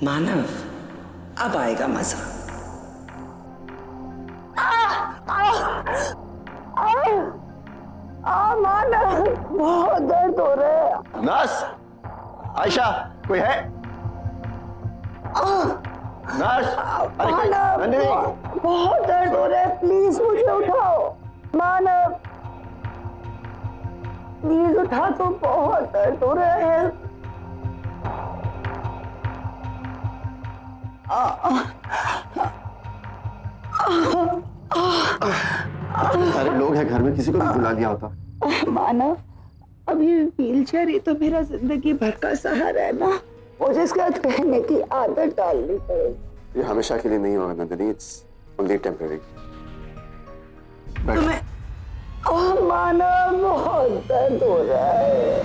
मानव, अब आएगा मजा। मानव, बहुत दर्द हो रहा है। नर्स, आयशा, कोई है? नर्स, अरे कोई, मानव, नंदिनी। बहुत दर्द हो रहा है, प्लीज मुझे उठाओ। मानव, प्लीज उठा, तो बहुत दर्द हो रहा है। सारे लोग हैं घर में, किसी को भी बुला लिया होता। मानव, अब ये व्हीलचेयर ही तो मेरा जिंदगी भर का सहारा है ना, मुझे इसके साथ रहने की आदत डालनी पड़ेगी। ये हमेशा के लिए नहीं होगा नंदिनी, इट्स ओनली टेम्पररी। तुम्हें मानव, बहुत दर्द हो रहा है।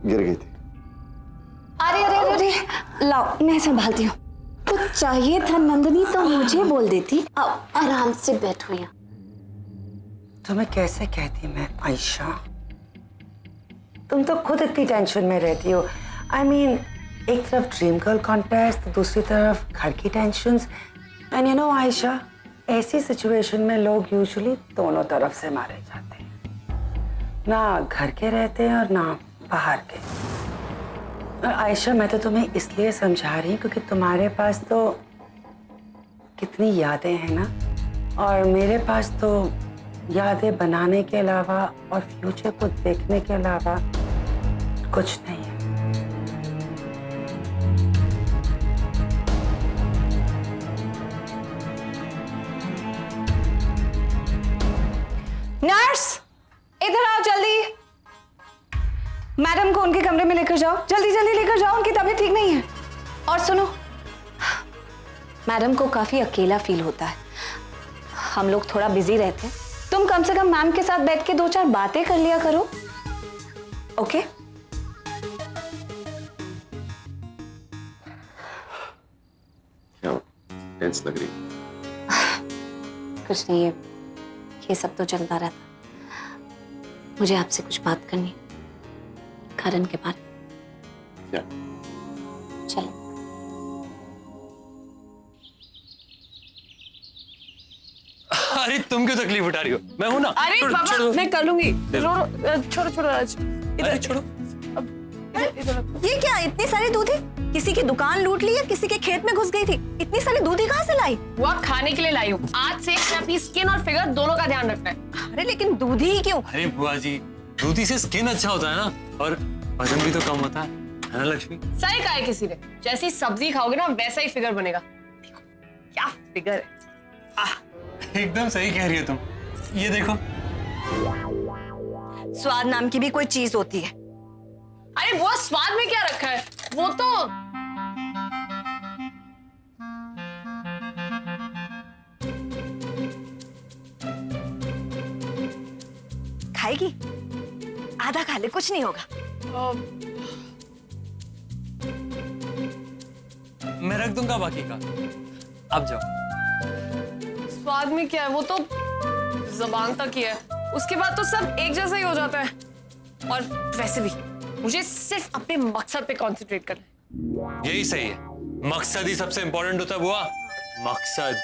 गिर गई थी। अरे अरे अरे अरे, लाओ मैं संभालती हूँ। कुछ चाहिए था नंदिनी तो मुझे बोल देती। आओ आराम से बैठो यहाँ। तुम्हें कैसे कहती मैं आयशा? तुम तो खुद इतनी टेंशन में रहती हो। I mean, एक तरफ ड्रीम गर्ल कॉन्टेस्ट तो दूसरी तरफ घर की tensions. And you know Ayesha, ऐसी सिचुएशन में लोग यूजुअली दोनों तरफ से मारे जाते हैं, ना घर के रहते हैं और ना बाहर के। और आयशा, मैं तो तुम्हें इसलिए समझा रही हूँ क्योंकि तुम्हारे पास तो कितनी यादें हैं ना, और मेरे पास तो यादें बनाने के अलावा और फ्यूचर को देखने के अलावा कुछ नहीं है। नर्स, इधर आओ जल्दी। मैडम को उनके कमरे में लेकर जाओ, जल्दी जल्दी लेकर जाओ, उनकी तबीयत ठीक नहीं है। और सुनो, मैडम को काफी अकेला फील होता है, हम लोग थोड़ा बिजी रहते हैं, तुम कम से कम मैम के साथ बैठ के 2-4 बातें कर लिया करो। ओके? क्या टेंस लग रही? कुछ नहीं है, ये सब तो चलता रहता। मुझे आपसे कुछ बात करनी, करण के बारे में। क्या? चलो। अरे तुम क्यों तकलीफ उठा रही हो? मैं हूं ना। अरे छोड़ो, बाबा, छोड़ो। मैं कर लूंगी। छोड़ो छोड़ो आज। अरे छोड़ो। ये क्या इतनी सारी दूधी? किसी की दुकान लूट ली या किसी के खेत में घुस गई थी? इतनी सारी दूधी कहाँ से लाई? वो खाने के लिए लाई हूँ। आज से मैं अपनी स्किन और फिगर दोनों का ध्यान रखना है। अरे लेकिन दूधी ही क्यों? अरे बुआ जी, दूधी से स्किन अच्छा होता है ना, और वजन भी तो कम होता है ना लक्ष्मी? सही कहा है किसी ने, जैसी सब्जी खाओगे ना वैसा ही फिगर बनेगा। देखो क्या फिगर है। एकदम सही कह रही हो तुम। ये देखो। स्वाद नाम की भी कोई चीज होती है। अरे वो स्वाद में क्या रखा है, वो तो खाएगी? आधा खा ले, कुछ नहीं होगा। मैं रख दूंगा बाकी का, अब जाओ। स्वाद में क्या है, वो तो जबान तक ही है, उसके बाद तो सब एक जैसा ही हो जाता है। और वैसे भी मुझे सिर्फ अपने मकसद पे कंसंट्रेट करना है। यही सही है, मकसद ही सबसे इंपॉर्टेंट होता है बुआ। मकसद।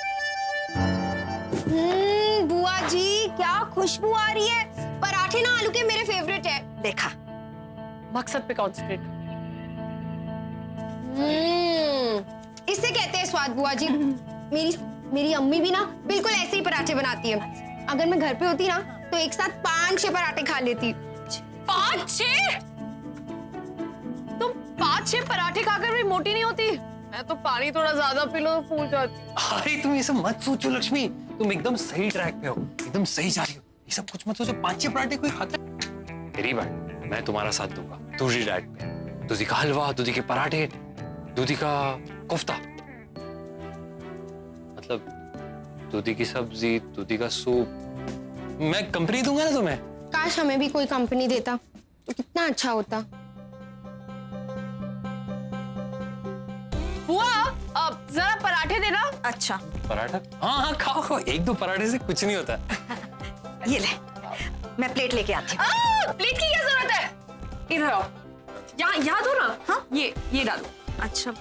बुआ जी, क्या खुशबू आ रही है। पराठे ना आलू के मेरे फेवरेट है। देखा, मकसद पे कंसंट्रेट कर। इससे कहते हैं स्वाद बुआ जी। मेरी अम्मी भी ना बिल्कुल ऐसे ही पराठे बनाती है। अगर मैं घर पे होती ना तो एक साथ 5-6 पराठे खा लेती। 5-6? तुम 5-6 पराठे खाकर भी मोटी नहीं होती? मैं तो पानी थोड़ा ज्यादा पी लो तो फूल जाती। अरे तुम ये सब मत सोचो लक्ष्मी, तुम एकदम सही ट्रैक पे हो, एकदम सही जा रही हो। ये सब कुछ मत सोचो, 5-6 पराठे कोई खाता है? मेरी बात, मैं तुम्हारा साथ दूंगा दूसरी डाइट पे। दूधी का हलवा, दूधी के पराठे, दूधी का कोफ्ता, मतलब दूधी की सब्जी, दूधी का सूप। मैं कंपनी दूंगा ना तुम्हें। काश हमें भी कोई कंपनी देता तो कितना अच्छा होता। बुआ, अब जरा पराठे देना। अच्छा पराठा? हाँ हाँ, खाओ खाओ, 1-2 पराठे से कुछ नहीं होता। ये ले, मैं प्लेट लेके आती हूँ। प्लेट की क्या जरूरत इधर आओ, यहाँ दो ना। हाँ ये डालो। अच्छा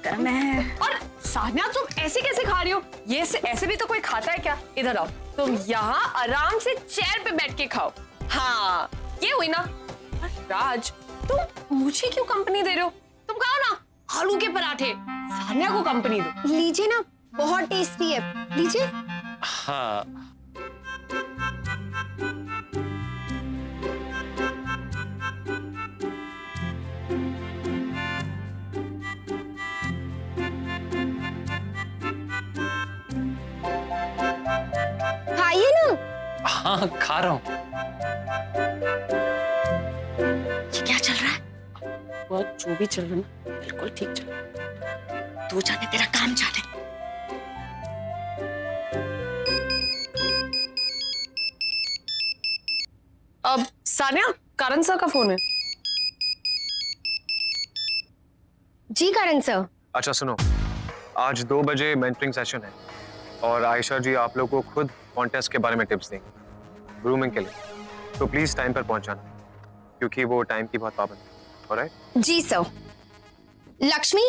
करना है। और सान्या तुम ऐसे कैसे खा रही हो? ये ऐसे भी तो कोई खाता है क्या? इधर आओ, तुम यहाँ आराम से चेयर पे बैठ के खाओ। हाँ ये हुई ना। और राज तुम मुझे क्यों कंपनी दे रहे हो? तुम खाओ ना आलू के पराठे, सान्या को कंपनी दो। लीजिए ना, बहुत टेस्टी है, लीजिए। हाँ खाइए ना। हाँ खा रहा हूँ। ये क्या चल रहा है? वो जो भी चल रहा है ना बिल्कुल ठीक चल रहा है। तू जाने तेरा काम जाने। अब सान्या, करण सर का फोन है। जी करण सर। अच्छा सुनो, आज 2 बजे मेंटरिंग सेशन है और आयशा जी आप लोग को खुद कॉन्टेस्ट के बारे में टिप्स देंगे ग्रूमिंग के लिए, तो प्लीज टाइम पर पहुंचाना क्योंकि वो टाइम की बहुत पाबंद है। ऑलराइट? जी सर। लक्ष्मी,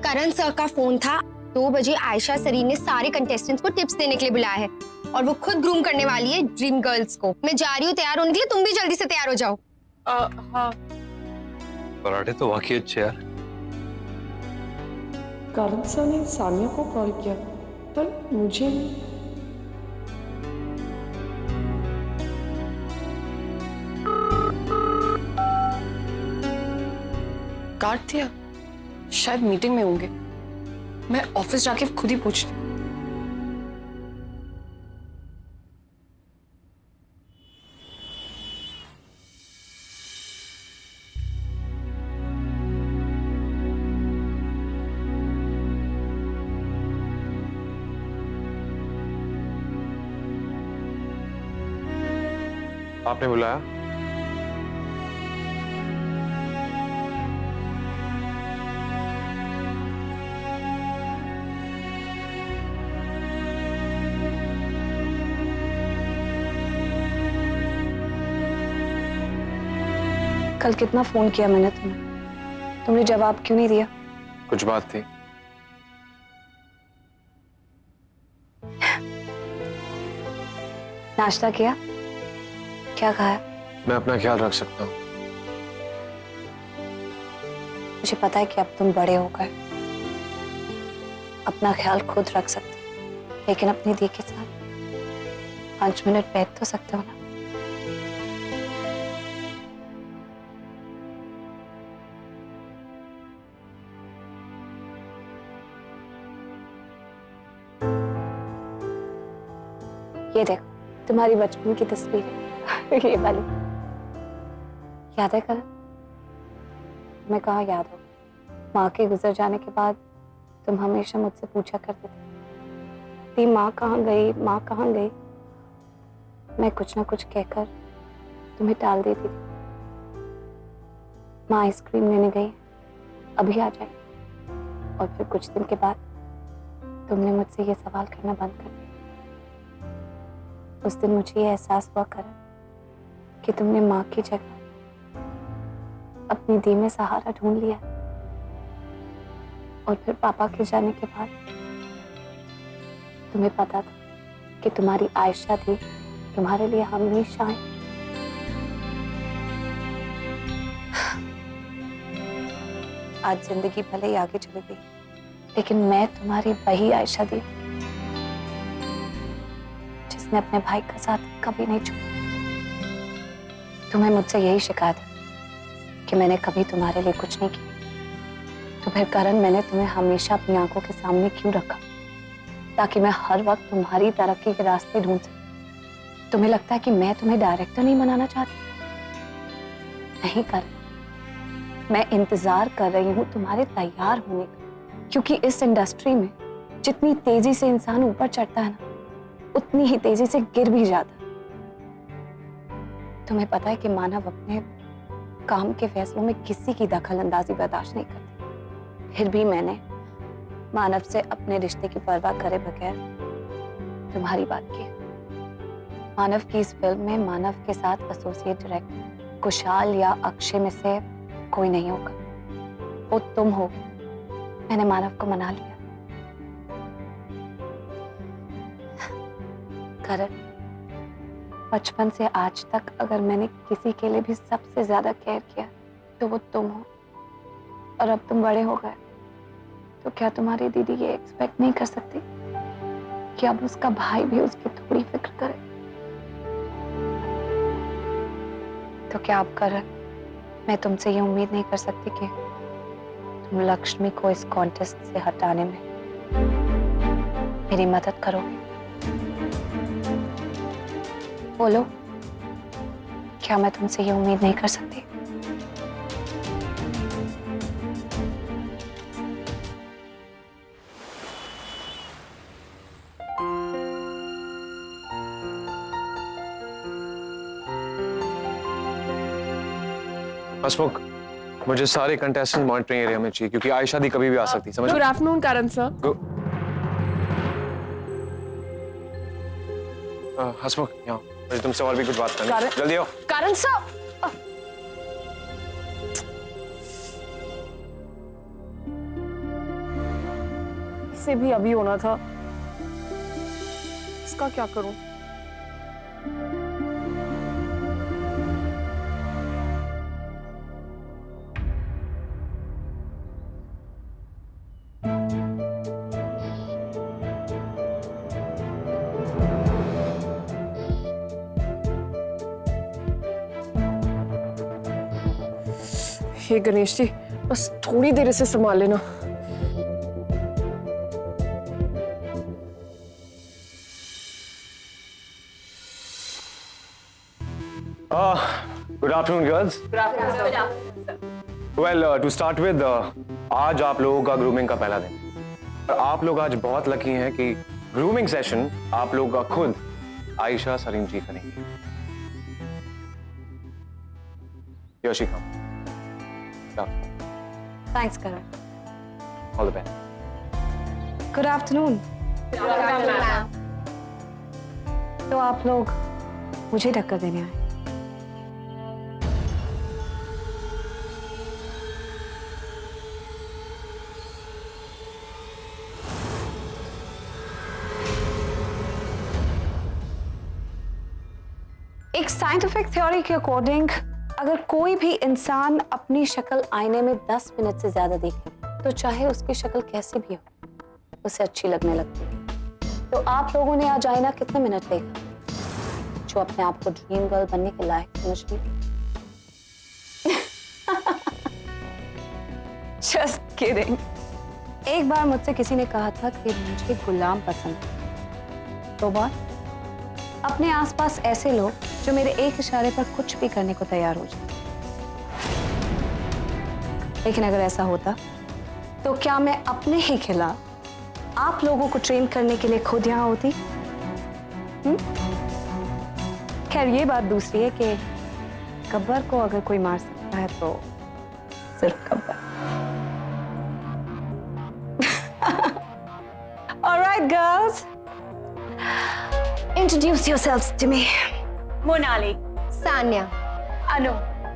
करण सर का फोन था। 2 बजे आयशा सरीन ने सारे कंटेस्टेंट्स को टिप्स देने के लिए बुलाया है और वो खुद ग्रूम करने वाली है ड्रीम गर्ल्स को। मैं जा रही हूँ तैयार होने के लिए, तुम भी जल्दी से तैयार हो जाओ। हाँ पराठे तो वाकई अच्छे यार। करण सर ने सानिया को कॉल किया पर मुझे काट दिया। शायद मीटिंग में होंगे। मैं ऑफिस जाके खुद ही पूछती हूँ। आपने बुलाया? कल कितना फोन किया मैंने तुम्हें, तुमने जवाब क्यों नहीं दिया? कुछ बात थी? नाश्ता किया? क्या खाया? मैं अपना ख्याल रख सकता हूँ। मुझे पता है कि अब तुम बड़े हो गए, अपना ख्याल खुद रख सकते हो, लेकिन अपनी दी के साथ 5 मिनट बैठ तो सकते हो ना। ये देखो तुम्हारी बचपन की तस्वीर है। ये वाली याद है करण? तुम्हें कहाँ याद हो, माँ के गुजर जाने के बाद तुम हमेशा मुझसे पूछा करते थे माँ कहाँ गई, माँ कहाँ गई। मैं कुछ ना कुछ कहकर तुम्हें टाल देती थी। माँ आइसक्रीम लेने गई, अभी आ जाए। और फिर कुछ दिन के बाद तुमने मुझसे ये सवाल करना बंद कर दिया। उस दिन मुझे ये एहसास हुआ करण कि तुमने माँ की जगह अपनी दी में सहारा ढूंढ लिया। और फिर पापा के जाने के बाद तुम्हें पता था कि तुम्हारी आयशा दी तुम्हारे लिए हमेशा है। आज जिंदगी भले ही आगे चली गई, लेकिन मैं तुम्हारी वही आयशा दी जिसने अपने भाई का साथ कभी नहीं छोड़ा। तुम्हें मुझसे यही शिकायत है कि मैंने कभी तुम्हारे लिए कुछ नहीं किया, तो फिर करण मैंने तुम्हें हमेशा अपनी आंखों के सामने क्यों रखा, ताकि मैं हर वक्त तुम्हारी तरक्की के रास्ते ढूंढ सकूं। तुम्हें लगता है कि मैं तुम्हें डायरेक्टर नहीं बनाना चाहती? नहीं करण, मैं इंतजार कर रही हूँ तुम्हारे तैयार होने का, क्योंकि इस इंडस्ट्री में जितनी तेजी से इंसान ऊपर चढ़ता है ना, उतनी ही तेजी से गिर भी जाता है। तुम्हें पता है कि मानव अपने काम के फैसलों में किसी की दखल अंदाजी बर्दाश्त नहीं करती। फिर भी मैंने मानव से अपने रिश्ते की परवाह करे बगैर तुम्हारी बात की। मानव की इस फिल्म में मानव के साथ एसोसिएट डायरेक्टर कुशाल या अक्षय में से कोई नहीं होगा, वो तुम हो। मैंने मानव को मना लिया। करण, बचपन से आज तक अगर मैंने किसी के लिए भी सबसे ज्यादा केयर किया तो वो तुम हो। और अब तुम बड़े हो गए तो क्या तुम्हारी दीदी ये एक्सपेक्ट नहीं कर सकती कि अब उसका भाई भी उसकी थोड़ी फिक्र करे? तो क्या आप करण, मैं तुमसे ये उम्मीद नहीं कर सकती कि तुम लक्ष्मी को इस कॉन्टेस्ट से हटाने में मेरी मदद करोगे? बोलो, क्या मैं तुमसे ये उम्मीद नहीं कर सकती? हसमुख, मुझे सारे कंटेस्टेंट मॉनिटरिंग एरिया में चाहिए क्योंकि आयशा दी कभी भी आ सकती है, समझ? गुड आफ्टरनून करण सर। हसमुख, यहाँ मुझे तुमसे और भी कुछ बात करनी है। करण- जल्दी आओ। करण सर, इसे भी अभी होना था, इसका क्या करूं? हे गणेश जी, बस थोड़ी देर इसे संभाल लेना। Good afternoon girls. Well, to start with, आज आप लोगों का ग्रूमिंग का पहला दिन। और आप लोग आज बहुत लकी हैं कि ग्रूमिंग सेशन आप लोग का खुद आयशा सरीन जी करेंगी। Yoshika, thanks Karan. All the best. Good afternoon. तो आप लोग मुझे टक्कर देने आए? एक साइंटिफिक थ्योरी के अकॉर्डिंग अगर कोई भी इंसान अपनी शक्ल आईने में 10 मिनट से ज्यादा देखे तो चाहे उसकी शक्ल कैसी भी हो उसे अच्छी लगने लगती है। तो आप लोगों ने आज आईना कितने मिनट देखा जो अपने आप को ड्रीम गर्ल बनने के लायक समझ रही? Just kidding. एक बार मुझसे किसी ने कहा था कि मुझे गुलाम पसंद है। तो बात अपने आसपास ऐसे लोग जो मेरे एक इशारे पर कुछ भी करने को तैयार हो जाए। लेकिन अगर ऐसा होता तो क्या मैं अपने ही खिलाफ आप लोगों को ट्रेन करने के लिए खुद यहां होती? खैर, ये बात दूसरी है कि गब्बर को अगर कोई मार सकता है तो सिर्फ Gabbar. Alright, girls. Introduce yourselves to me. Monali, Sanya, Anu,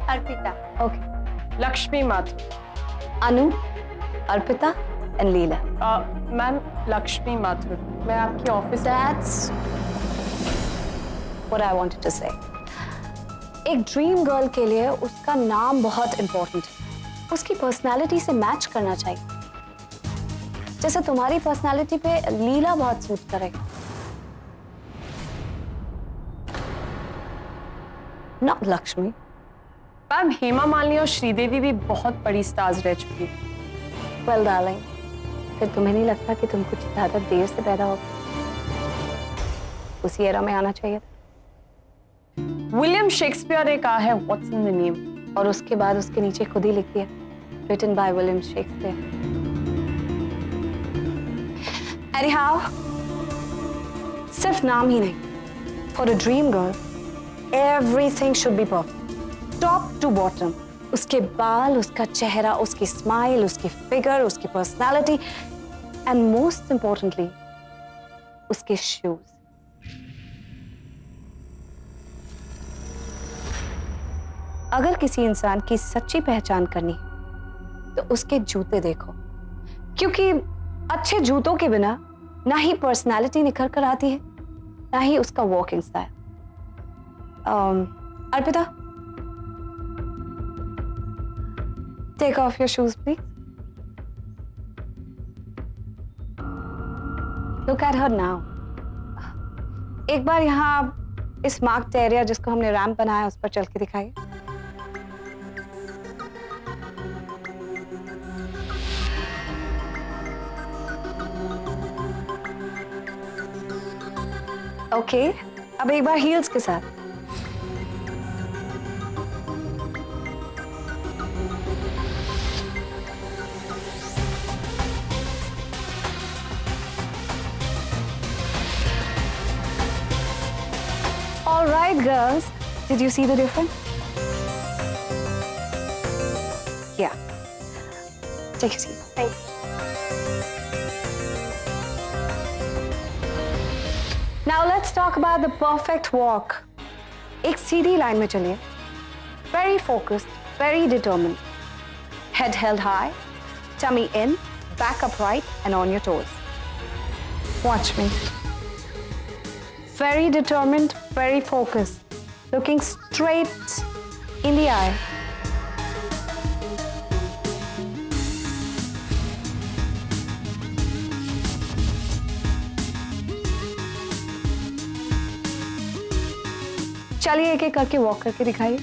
Arpita. Okay. Lakshmi Mathur. Anu, Arpita and Leela. Ma'am, Lakshmi Mathur, मैं आपकी office. That's what I wanted to say. एक ड्रीम गर्ल के लिए उसका नाम बहुत इंपॉर्टेंट है। उसकी पर्सनालिटी से मैच करना चाहिए। जैसे तुम्हारी पर्सनालिटी पे लीला बहुत सूट करेगा। Not लक्ष्मी। मैम, हेमा मालिनी और श्रीदेवी भी बहुत बड़ी स्टार्स रह चुकी है। Well, darling, फिर तुम्हें नहीं लगता कि तुम कुछ ज्यादा देर से पैदा हो उसी एरा में आना चाहिए था? विलियम शेक्सपियर ने कहा है व्हाट्स इन द नेम, और उसके बाद उसके नीचे खुद ही लिख दिया written by William Shakespeare. Anyhow, सिर्फ नाम ही नहीं, for a dream girl everything should be perfect, top to bottom. उसके बाल, उसका चेहरा, उसकी स्माइल, उसकी फिगर, उसकी पर्सनालिटी एंड मोस्ट इंपॉर्टेंटली उसके शूज। अगर किसी इंसान की सच्ची पहचान करनी है तो उसके जूते देखो, क्योंकि अच्छे जूतों के बिना ना ही पर्सनालिटी निखर कर आती है, ना ही उसका walking style. Arpita, take off your shoes please. Look at her now. एक बार यहाँ इस मार्क्ड एरिया जिसको हमने रैंप बनाया उस पर चल के दिखाइए। ओके, अब एक बार हील्स के साथ। All right, girls. Did you see the difference? Yeah. Take a seat. Thanks. Now let's talk about the perfect walk. एक सीधी लाइन में चलिए. Very focused, very determined. Head held high, tummy in, back upright, and on your toes. Watch me. Very determined, very focused, looking straight in the eye. चलिए एक एक करके walk करके दिखाइए।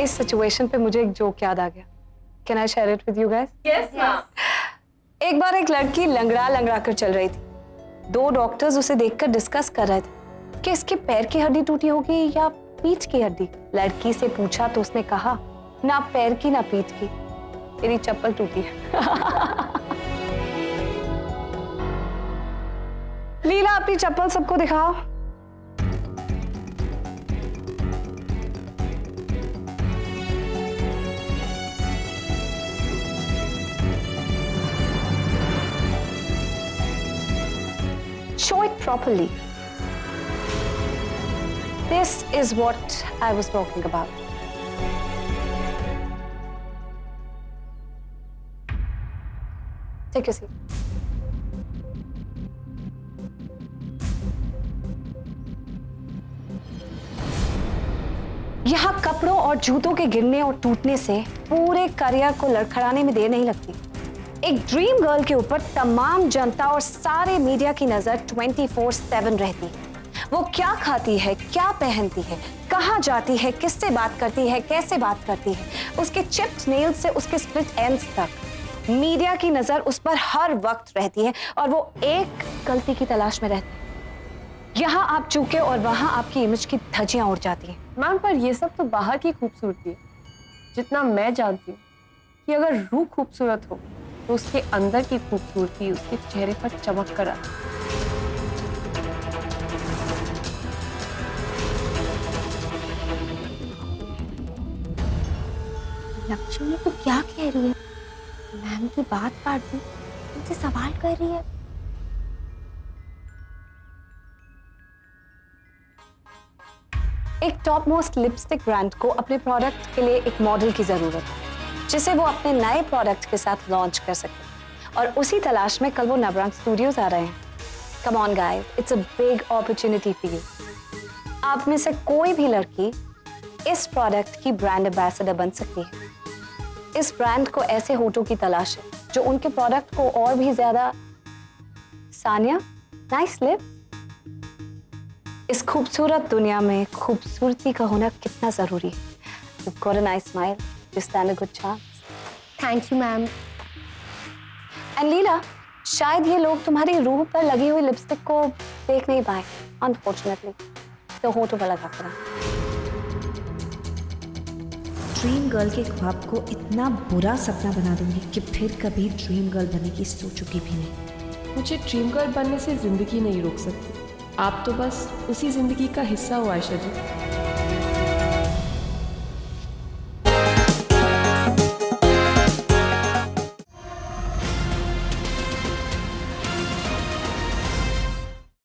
इस सिचुएशन पे मुझे एक जोक याद आ गया। Can I share it with you guys? Yes ma'am. एक बार एक लड़की लंगड़ा लंगड़ा कर चल रही थी। दो डॉक्टर्स उसे देखकर डिस्कस कर रहे थे कि इसके पैर की हड्डी टूटी होगी या पीठ की हड्डी। लड़की से पूछा तो उसने कहा, ना पैर की ना पीठ की, तेरी चप्पल टूटी है। लीला, अपनी चप्पल सबको दिखाओ। Show it properly. This is what I was talking about. Take your seat. यहाँ कपड़ों और जूतों के गिरने और टूटने से पूरे करियर को लड़खड़ाने में देर नहीं लगती। एक ड्रीम गर्ल के ऊपर तमाम जनता और सारे मीडिया की नजर 24/7 रहती है। वो क्या खाती है, क्या पहनती है, कहाँ जाती है, किससे बात करती है, कैसे बात करती है, उसके चिप्ड नेल्स से उसके स्प्लिट एंड्स तक मीडिया की नजर उस पर हर वक्त रहती है और वो एक गलती की तलाश में रहती है। यहाँ आप चूके और वहां आपकी इमेज की धज्जियां उड़ जाती हैं। मैम, पर ये सब तो बाहर की खूबसूरती है। जितना मैं जानती हूँ कि अगर रूह खूबसूरत हो तो उसके अंदर की खूबसूरती उसके चेहरे पर चमक कर आती है। लक्ष्मी तो क्या कह रही है? मैम की बात काट दी, उनसे सवाल कर रही है। एक टॉप मोस्ट लिपस्टिक ब्रांड को अपने प्रोडक्ट के लिए एक मॉडल की जरूरत है जिसे वो अपने नए प्रोडक्ट के साथ लॉन्च कर सके, और उसी तलाश में कल वो नवरंग स्टूडियोज आ रहे हैं। Come on guys, it's a big opportunity for you. आप में से कोई भी लड़की इस प्रोडक्ट की ब्रांड एम्बेसडर बन सकती है। इस ब्रांड को ऐसे होठों की तलाश है जो उनके प्रोडक्ट को और भी ज्यादा सानिया नाइस लिप। इस खूबसूरत दुनिया में खूबसूरती का होना कितना जरूरी है। You've got a nice smile, you stand a good chance. Thank you ma'am. And Leela, शायद ये लोग तुम्हारी रूह पर लगी हुई लिपस्टिक को देख नहीं पाए, अनफॉर्चुनेटली, तो होठों पर लगा कर। ड्रीम गर्ल के ख्वाब को इतना बुरा सपना बना दूंगी कि फिर कभी ड्रीम गर्ल बनने की सोचूंगी भी नहीं। मुझे ड्रीम गर्ल बनने से जिंदगी नहीं रोक सकती। आप तो बस उसी जिंदगी का हिस्सा हो आयशा जी।